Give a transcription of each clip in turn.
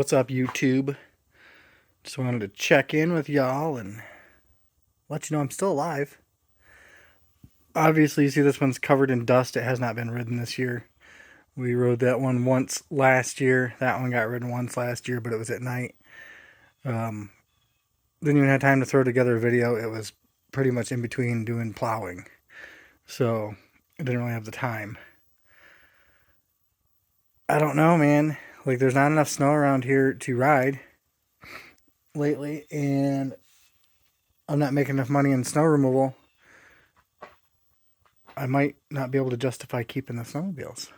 What's up, YouTube? Just wanted to check in with y'all and let you know I'm still alive. Obviously, you see this one's covered in dust. It has not been ridden this year. We rode that one once last year. That one got ridden once last year, but it was at night. Didn't even have time to throw together a video. It was pretty much in between doing plowing. So, I didn't really have the time. I don't know, man. Like, there's not enough snow around here to ride lately, and I'm not making enough money in snow removal. I might not be able to justify keeping the snowmobiles.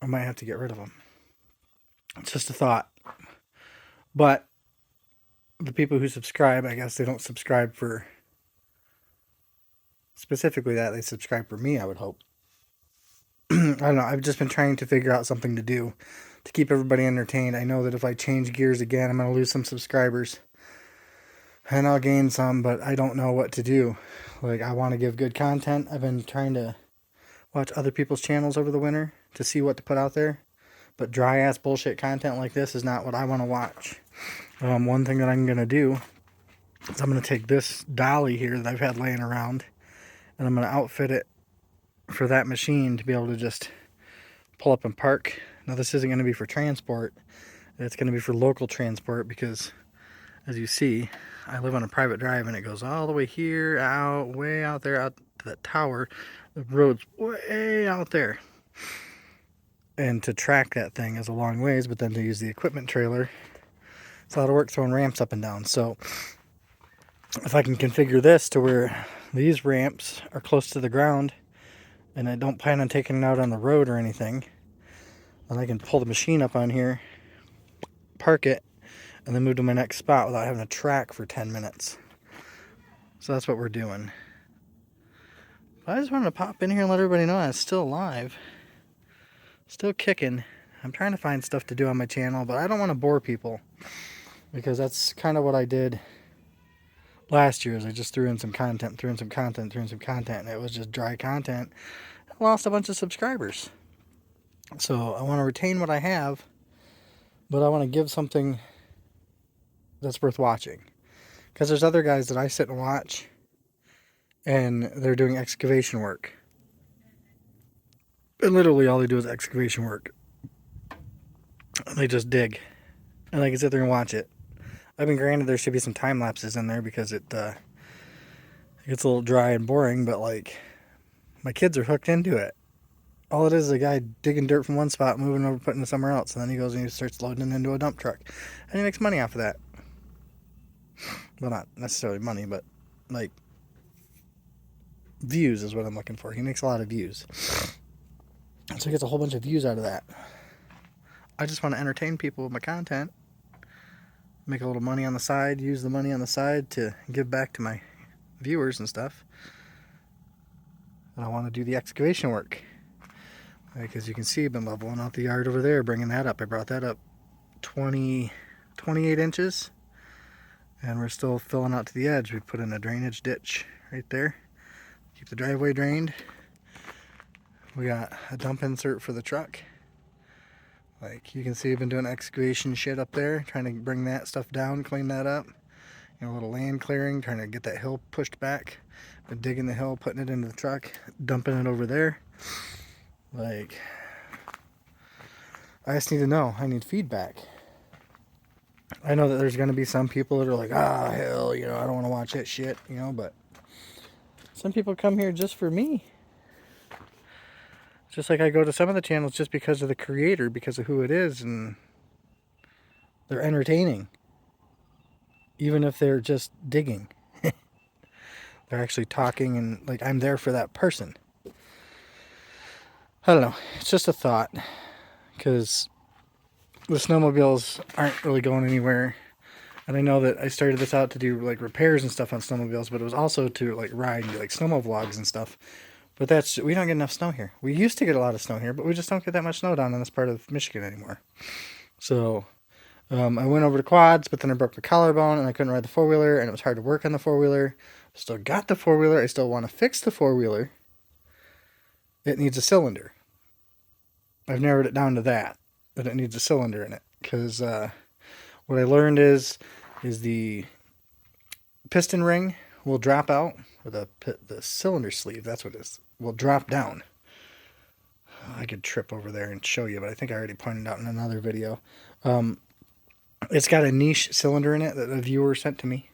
I might have to get rid of them. It's just a thought. But the people who subscribe, I guess they don't subscribe for specifically that. They subscribe for me, I would hope. I don't know. I've just been trying to figure out something to do to keep everybody entertained. I know that if I change gears again, I'm going to lose some subscribers. And I'll gain some, but I don't know what to do. Like, I want to give good content. I've been trying to watch other people's channels over the winter to see what to put out there. But dry ass bullshit content like this is not what I want to watch. One thing that I'm going to do is I'm going to take this dolly here that I've had laying around, and I'm going to outfit it for that machine to be able to just pull up and park. Now this isn't going to be for transport. It's going to be for local transport because, as you see, I live on a private drive and it goes all the way here, out, way out there, out to that tower. The road's way out there. And to track that thing is a long ways, but then to use the equipment trailer, it's a lot of work throwing ramps up and down. So if I can configure this to where these ramps are close to the ground and I don't plan on taking it out on the road or anything, then I can pull the machine up on here, park it, and then move to my next spot without having to track for 10 minutes. So that's what we're doing. But I just wanted to pop in here and let everybody know I'm still alive. Still kicking. I'm trying to find stuff to do on my channel, but I don't want to bore people. Because that's kind of what I did last year, is I just threw in some content, and it was just dry content. I lost a bunch of subscribers. So I want to retain what I have, but I want to give something that's worth watching. Because there's other guys that I sit and watch, and they're doing excavation work. And literally all they do is excavation work. They just dig. And I can sit there and watch it. I mean, granted, there should be some time lapses in there because it gets a little dry and boring, but like, my kids are hooked into it. All it is a guy digging dirt from one spot, moving over, putting it somewhere else, and then he goes and he starts loading it into a dump truck. And he makes money off of that. Well, not necessarily money, but like, views is what I'm looking for. He makes a lot of views. So he gets a whole bunch of views out of that. I just want to entertain people with my content. Make a little money on the side. Use the money on the side to give back to my viewers and stuff. And I want to do the excavation work. Like, as you can see, I've been leveling out the yard over there, bringing that up. I brought that up 28 inches. And we're still filling out to the edge. We put in a drainage ditch right there. Keep the driveway drained. We got a dump insert for the truck. Like, you can see I've been doing excavation shit up there, trying to bring that stuff down, clean that up. You know, a little land clearing, trying to get that hill pushed back. Been digging the hill, putting it into the truck, dumping it over there. Like, I just need to know. I need feedback. I know that there's going to be some people that are like, ah, hell, you know, I don't want to watch that shit, you know, but some people come here just for me. Just like I go to some of the channels just because of the creator, because of who it is, and they're entertaining. Even if they're just digging. They're actually talking, and like, I'm there for that person. I don't know. It's just a thought. Because the snowmobiles aren't really going anywhere. And I know that I started this out to do like repairs and stuff on snowmobiles, but it was also to like ride and do like snowmo vlogs and stuff. But we don't get enough snow here. We used to get a lot of snow here, but we just don't get that much snow down in this part of Michigan anymore. So I went over to quads, but then I broke my collarbone and I couldn't ride the four-wheeler, and it was hard to work on the four-wheeler. Still got the four-wheeler. I still want to fix the four-wheeler. It needs a cylinder. I've narrowed it down to that. that it needs a cylinder in it. Because what I learned is the piston ring will drop out, or the cylinder sleeve, that's what it is, will drop down. I could trip over there and show you, but I think I already pointed out in another video. It's got a niche cylinder in it that a viewer sent to me.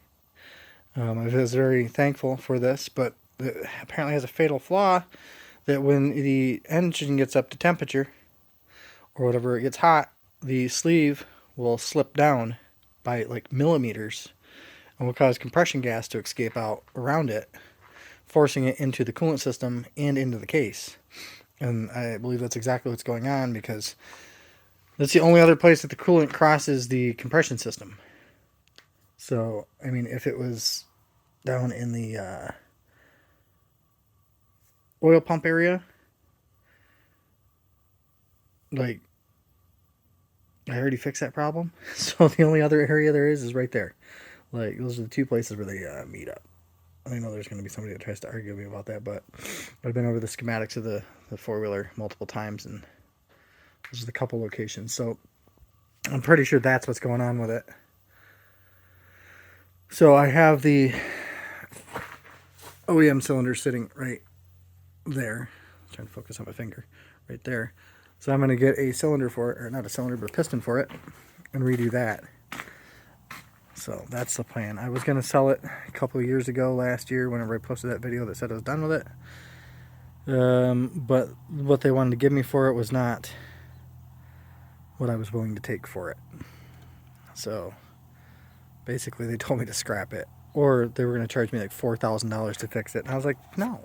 I was very thankful for this, but it apparently has a fatal flaw that when the engine gets up to temperature, or whatever, it gets hot, the sleeve will slip down by like millimeters and will cause compression gas to escape out around it, forcing it into the coolant system and into the case. And I believe that's exactly what's going on, because that's the only other place that the coolant crosses the compression system. So, I mean, if it was down in the oil pump area, like, I already fixed that problem. So the only other area there is right there. Like, those are the two places where they meet up. I know there's going to be somebody that tries to argue with me about that, but I've been over the schematics of the four-wheeler multiple times, and those are the couple locations. So I'm pretty sure that's what's going on with it. So I have the OEM cylinder sitting right there. I'm trying to focus on my finger. Right there. So I'm going to get a cylinder for it, or not a cylinder, but a piston for it, and redo that. So that's the plan. I was going to sell it a couple of years ago, last year, whenever I posted that video that said I was done with it. But what they wanted to give me for it was not what I was willing to take for it. So basically they told me to scrap it, or they were going to charge me like $4,000 to fix it. And I was like, no,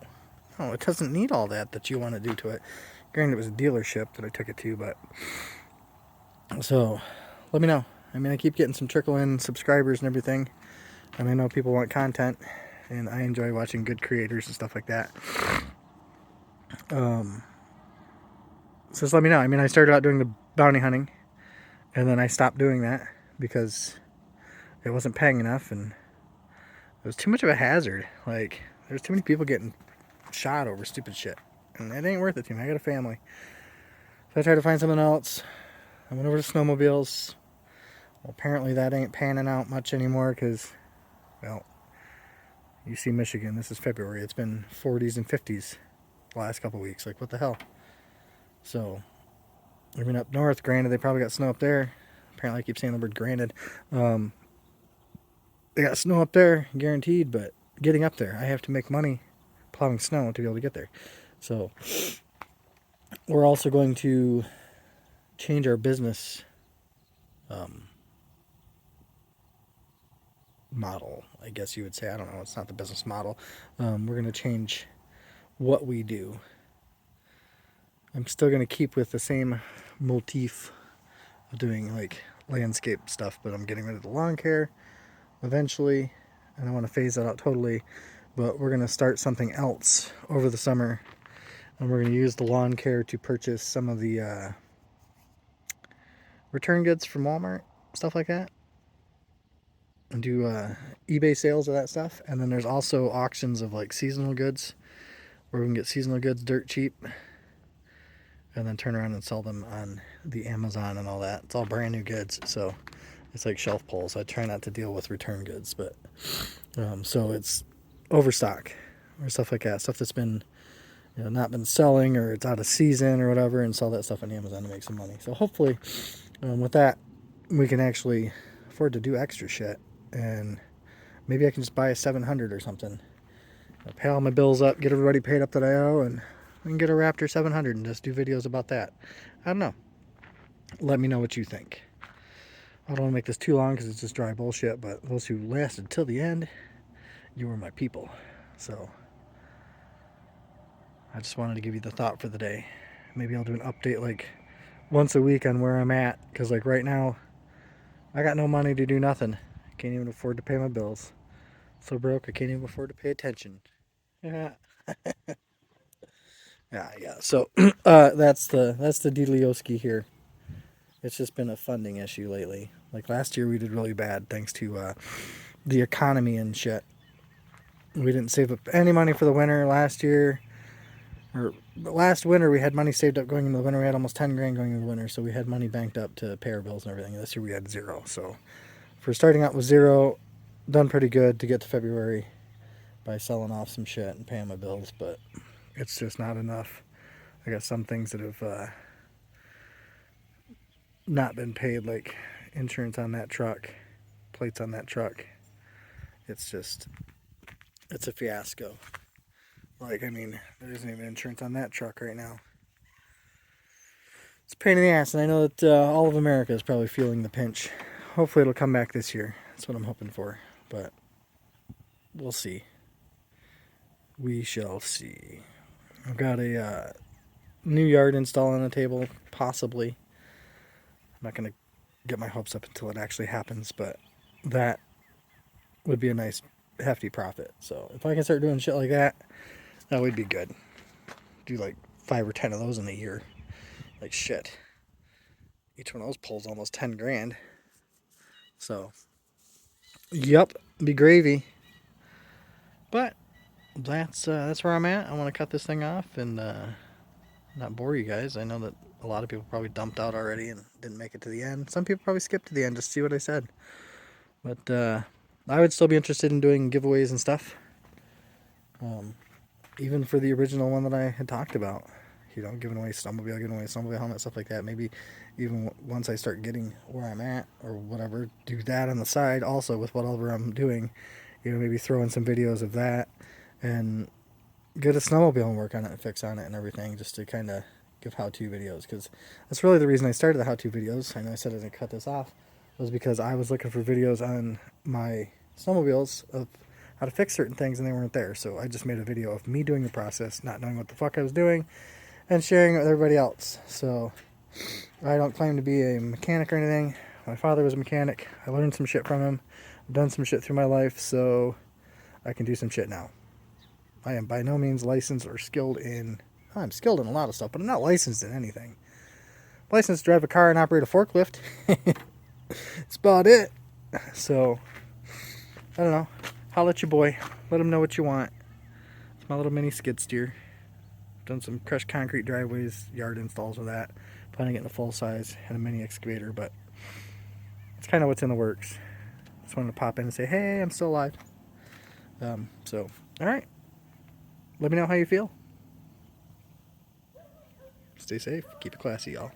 it doesn't need all that you want to do to it. Granted, it was a dealership that I took it to, but so let me know. I mean, I keep getting some trickle in subscribers and everything, and I know people want content, and I enjoy watching good creators and stuff like that. So just let me know. I mean, I started out doing the bounty hunting, and then I stopped doing that because it wasn't paying enough, and it was too much of a hazard. Like, there's too many people getting shot over stupid shit, and it ain't worth it to me. I got a family. So I tried to find something else. I went over to snowmobiles. Well, apparently that ain't panning out much anymore because, well, you see Michigan, this is February. It's been 40s and 50s the last couple weeks. Like, what the hell? So, I mean, up north, granted, they probably got snow up there. Apparently I keep saying the word granted. They got snow up there, guaranteed, but getting up there, I have to make money plowing snow to be able to get there. So, we're also going to change our business model, I guess you would say. I don't know, it's not the business model. We're going to change what we do. I'm still going to keep with the same motif of doing like landscape stuff, but I'm getting rid of the lawn care eventually, and I want to phase that out totally. But we're going to start something else over the summer, and we're going to use the lawn care to purchase some of the return goods from Walmart, stuff like that, and do eBay sales of that stuff. And then there's also auctions of like seasonal goods, where we can get seasonal goods dirt cheap, and then turn around and sell them on the Amazon and all that. It's all brand new goods, so it's like shelf pulls. I try not to deal with return goods, but so it's overstock or stuff like that, stuff that's been, you know, not been selling, or it's out of season or whatever, and sell that stuff on Amazon to make some money. So hopefully with that, we can actually afford to do extra shit, and maybe I can just buy a 700 or something, pay all my bills up, get everybody paid up that I owe, and we can get a Raptor 700 and just do videos about that. I don't know. Let me know what you think. I don't want to make this too long because it's just dry bullshit, but those who lasted till the end, you were my people. So I just wanted to give you the thought for the day. Maybe I'll do an update like once a week on where I'm at, because like right now I got no money to do nothing. I can't even afford to pay my bills. So broke I can't even afford to pay attention. Yeah. Yeah. So that's the Delioski here. It's just been a funding issue lately. Like last year we did really bad thanks to the economy and shit. We didn't save up any money for the winter last year. or last winter we had money saved up going into the winter. We had almost 10 grand going into the winter, so we had money banked up to pay our bills and everything. This year we had zero. So for starting out with zero, done pretty good to get to February by selling off some shit and paying my bills, but it's just not enough. I got some things that have not been paid, like insurance on that truck, plates on that truck. It's a fiasco. Like, I mean, there isn't even insurance on that truck right now. It's a pain in the ass, and I know that all of America is probably feeling the pinch. Hopefully it'll come back this year. That's what I'm hoping for, but we'll see. We shall see. I've got a new yard install on the table, possibly. I'm not going to get my hopes up until it actually happens, but that would be a nice hefty profit. So if I can start doing shit like that, that would be good. Do like 5 or 10 of those in a year. Like shit. Each one of those pulls almost 10 grand. So, yep, be gravy. But that's where I'm at. I want to cut this thing off and not bore you guys. I know that a lot of people probably dumped out already and didn't make it to the end. Some people probably skipped to the end just to see what I said. But I would still be interested in doing giveaways and stuff. Even for the original one that I had talked about. You know, giving away snowmobile, giving away snowmobile helmet, stuff like that. Maybe even once I start getting where I'm at or whatever, do that on the side also with whatever I'm doing. You know, maybe throw in some videos of that and get a snowmobile and work on it and fix on it and everything, just to kind of give how-to videos, because that's really the reason I started the how-to videos. I know I said I didn't cut this off, was because I was looking for videos on my snowmobiles of how to fix certain things and they weren't there. So I just made a video of me doing the process, not knowing what the fuck I was doing, and sharing it with everybody else. So I don't claim to be a mechanic or anything. My father was a mechanic. I learned some shit from him. I've done some shit through my life, so I can do some shit now. I am by no means licensed or skilled in... I'm skilled in a lot of stuff, but I'm not licensed in anything. I'm licensed to drive a car and operate a forklift. That's about it. So, I don't know. Holla at your boy. Let him know what you want. It's my little mini skid steer. Done some crushed concrete driveways, yard installs with that. Planning on getting a full size and a mini excavator, but it's kind of what's in the works. Just wanted to pop in and say, hey, I'm still alive. So, alright. Let me know how you feel. Stay safe. Keep it classy, y'all.